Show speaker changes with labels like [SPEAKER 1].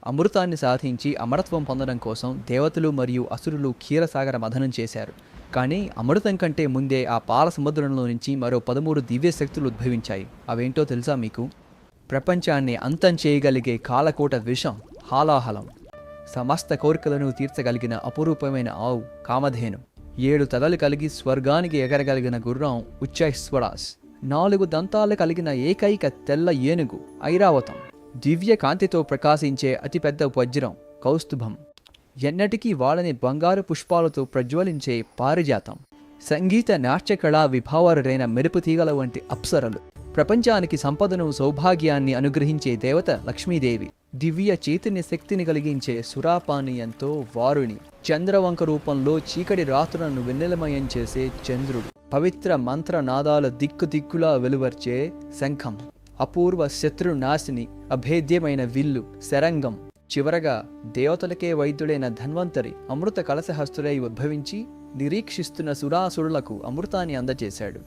[SPEAKER 1] అమృతాన్ని సాధించి అమరత్వం పొందడం కోసం దేవతలు మరియు అసురులు క్షీరసాగర మథనం చేశారు. కానీ అమృతం కంటే ముందే ఆ పాల సముద్రంలో నుంచి మరో 13 దివ్య శక్తులు ఉద్భవించాయి. అవేంటో తెలుసా మీకు? ప్రపంచాన్ని అంతం చేయగలిగే కాలకోట విషం హాలాహలం, సమస్త కోరికలను తీర్చగలిగిన అపురూపమైన ఆవు కామధేను, 7 తలలు కలిగి స్వర్గానికి ఎగరగలిగిన గుర్రం ఉచ్చైశ్వరాస్, 4 దంతాలు కలిగిన ఏకైక తెల్ల ఏనుగు ఐరావతం, దివ్య కాంతితో ప్రకాశించే అతిపెద్ద వజ్రం కౌస్తుభం, ఎన్నటికీ వాడని బంగారు పుష్పాలతో ప్రజ్వలించే పారిజాతం, సంగీత నాట్యకళా విభావరుడైన మెరుపు తీగల వంటి అప్సరలు, ప్రపంచానికి సంపదను సౌభాగ్యాన్ని అనుగ్రహించే దేవత లక్ష్మీదేవి, దివ్య చైతన్య శక్తిని కలిగించే సురాపానీయంతో వారుణి, చంద్రవంక రూపంలో చీకటి రాత్రులను వెన్నెలమయం చేసే చంద్రుడు, పవిత్ర మంత్ర నాదాల దిక్కులా వెలువర్చే శంఖం, అపూర్వ శత్రునాశిని, అభేద్యమైన విల్లు శరంగం, చివరగా దేవతలకే వైద్యుడైన ధన్వంతరి అమృత కలశహస్తుడై ఉద్భవించి నిరీక్షిస్తున్న సురాసురులకు అమృతాన్ని అందజేశాడు.